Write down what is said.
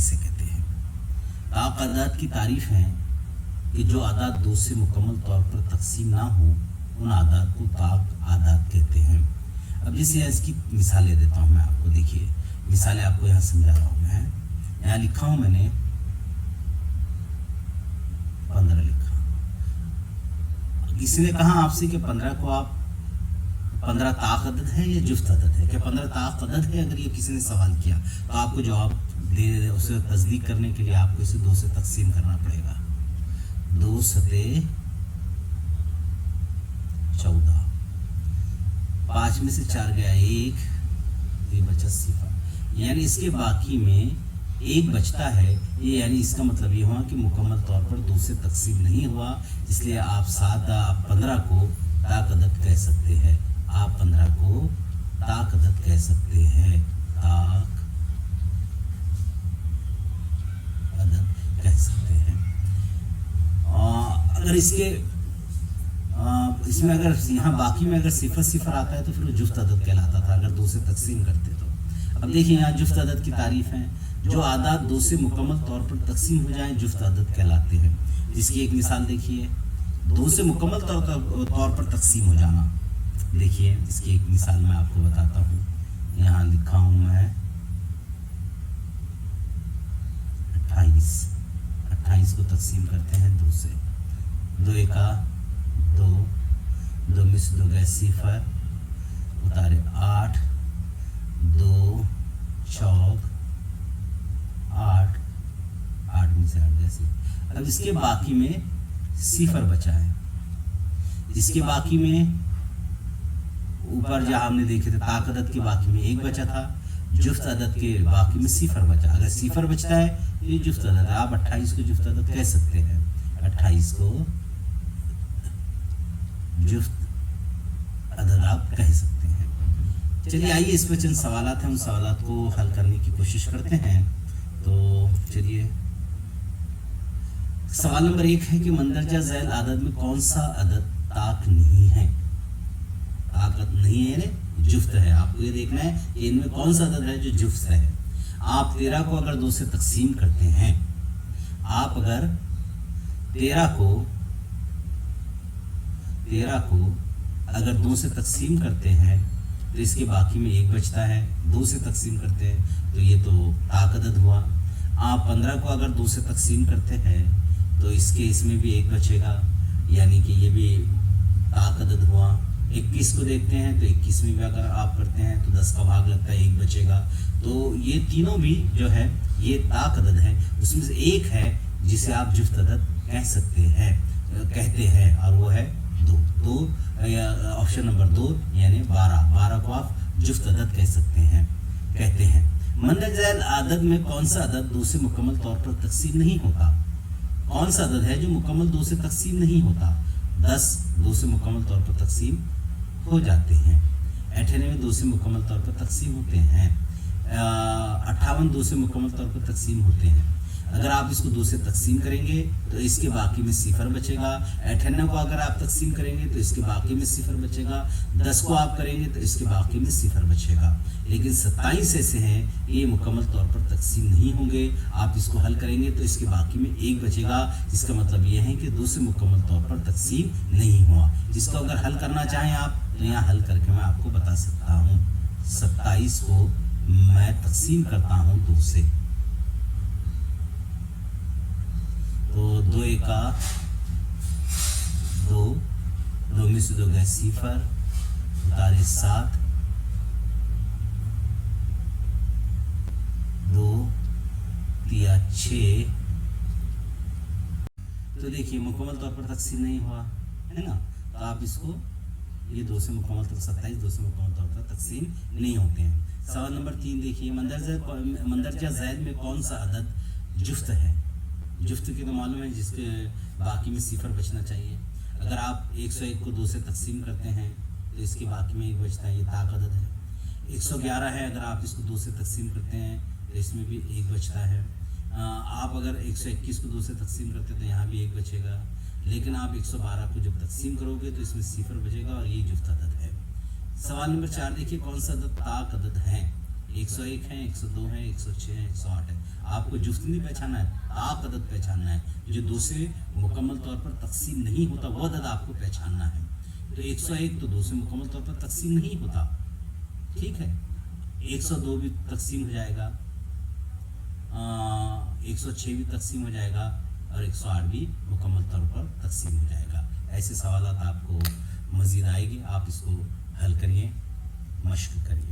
किसे कहते हैं। ताक अदाद की तारीफ है कि जो आदात 2 से मुकम्मल तौर पर तकसीम ना हो उन आदात को ताक आदात कहते हैं। अब जैसे इसकी मिसालें देता हूँ मैं आपको, देखिए मिसालें आपको यहाँ समझा रहा हूँ मैं। यहाँ लिखा हूँ मैंने 15 लिखा। किसी ने कहा आपसे कि 15 को आप 15 ताक अदद है या जुफ्त अदद है, क्या 15 ताक अदद है? अगर ये किसी ने सवाल किया तो आपको जवाब दे उसे तस्दीक करने के लिए आपको इसे 2 से तकसीम करना पड़ेगा। 2 सते 14, 5 में से 4 गया 1, ये बचा 0, यानी इसके बाकी में 1 बचता है। ये यानी इसका मतलब ये हुआ कि मुकम्मल तौर पर 2 से तकसीम नहीं हुआ, इसलिए आप 15 को ताक अदद कह सकते हैं। आप 15 को ताक अदद कह सकते हैं, ताक अदद कह सकते हैं। अगर इसमें अगर यहाँ बाकी में अगर 0 आता है तो फिर वो जुफ्त अदद कहलाता था, अगर 2 से तकसीम करते तो। अब देखिए यहाँ जुफ्त अदद की तारीफ है, जो आदात 2 से मुकम्मल तौर पर तकसीम हो जाएं जुफ्त अदद कहलाते हैं। इसकी एक मिसाल देखिए, 2 से मुकम्मल तौर पर तकसीम हो जाना। देखिए इसकी एक मिसाल मैं आपको बताता हूँ, यहाँ लिखा हूँ मैं 28 को तकसीम करते हैं 2 से। 2 एका 2, 2 में से 2 गए 0, उतारे 8, 2 चौक 8, 8 में से 8 गए 0। अब इसके बाकी में 0 बचा है। इसके बाकी में ऊपर जहाँ हमने देखे थे ताक अदद के बाकी में 1 बचा था, जुफ्त अदद के बाकी में 0 बचा। अगर 0 बचता है तो ये जुफ्त अदद है। आप 28 को जुफ्त अदद कह सकते हैं, 28 को जुफ्त अदद आप कह सकते हैं। चलिए आइए इस पर चंद सवालात हैं, उन सवालात को हल करने की कोशिश करते हैं। तो चलिए सवाल नंबर 1 है कि मंदरजा झैल आदद में कौन सा अदद ताक नहीं है? ताकत नहीं है ना, जुफ्त है। आपको ये देखना है कि इनमें कौन सा अदद है जो जुफ्त है। आप 13 को अगर 2 से तकसीम करते हैं, आप अगर 13 को अगर 2 से तकसीम करते हैं तो इसके बाकी में 1 बचता है। 2 से तकसीम करते हैं तो ये तो ताक अदद हुआ। आप 15 को अगर 2 से तकसीम करते हैं तो इसमें भी 1 बचेगा, यानी कि ये भी ताक अदद हुआ। 21 को देखते हैं तो 21 में भी अगर आप करते हैं तो 10 का भाग लगता है, 1 बचेगा। तो ये तीनों भी जो है ये ताक अदद है। उसमें से एक है जिसे आप जुफ्त अदद कहते हैं और वो है 2। तो ऑप्शन नंबर 2 यानी 12 को आप जुफ्त अदद कहते हैं। मंदरजा झैल आदद में कौन सा अदद 2 से मुकम्मल तौर पर तकसीम नहीं होता? कौन सा अदद है जो मुकम्मल 2 से तकसीम नहीं होता? 10 2 से मुकम्मल तौर पर तकसीम हो जाते हैं। 98 2 से मुकम्मल तौर पर तकसीम होते हैं। 58 2 से मुकम्मल तौर पर तकसीम होते हैं। अगर आप इसको 2 से तकसीम करेंगे तो इसके बाकी में 0 बचेगा। 98 को अगर आप तकसीम करेंगे तो इसके बाकी में 0 बचेगा। 10 को आप करेंगे तो इसके बाकी में 0 बचेगा। लेकिन 27 ऐसे हैं ये मुकम्मल तौर पर तकसीम नहीं होंगे। आप इसको हल करेंगे तो इसके बाकी में 1 बचेगा। इसका मतलब ये है कि 2 से मुकम्मल तौर पर तकसीम नहीं हुआ। इसको अगर हल करना चाहें आप तो यहाँ हल करके मैं आपको बता सकता हूँ। 27 को मैं तकसीम करता हूँ 2 से, तो 2 एका 2, 2 में से 2 गए 0, उतारे 7, 2 तिया 6। तो देखिए मुकम्मल तौर पर तकसीम नहीं हुआ है ना, तो आप इसको ये 2 से मुकम्मल तक 27 2 से मुकम्मल तौर पर तकसीम नहीं होते हैं। सवाल नंबर 3 देखिए, मंदरजा झैल में कौन सा अदद जुफ्त है? जुफ्त की तो मालूम है जिसके बाकी में 0 बचना चाहिए। अगर आप 101 को 2 से तकसीम करते हैं तो इसके बाकी में 1 बचता है, ये ताक अदद है। 111 है, अगर आप इसको 2 से तकसीम करते हैं तो इसमें भी 1 बचता है। आप अगर 121 को 2 से तकसीम करते हैं तो यहाँ भी 1 बचेगा। लेकिन आप 112 को जब तकसीम करोगे तो इसमें 0 बचेगा और ये जुफ्त अदद है। सवाल नंबर 4 देखिए, कौन सा अदद ताक अदद है? 101 है, 102 है, 106 है, 108 है। आपको जुफ्त नहीं पहचानना है, ताक अदद पहचानना है। जो 2 से मुकम्मल तौर पर तकसीम नहीं होता वो अदद आपको पहचानना है। तो 101 तो 2 से मुकम्मल तौर पर तकसीम नहीं होता, ठीक है। 102 भी तकसीम हो जाएगा, 106 भी तकसीम हो जाएगा और 108 भी मुकम्मल तौर पर तकसीम हो जाएगा। ऐसे सवालात आपको मज़ीद आएगी, आप इसको हल करिए, मश्क करिए।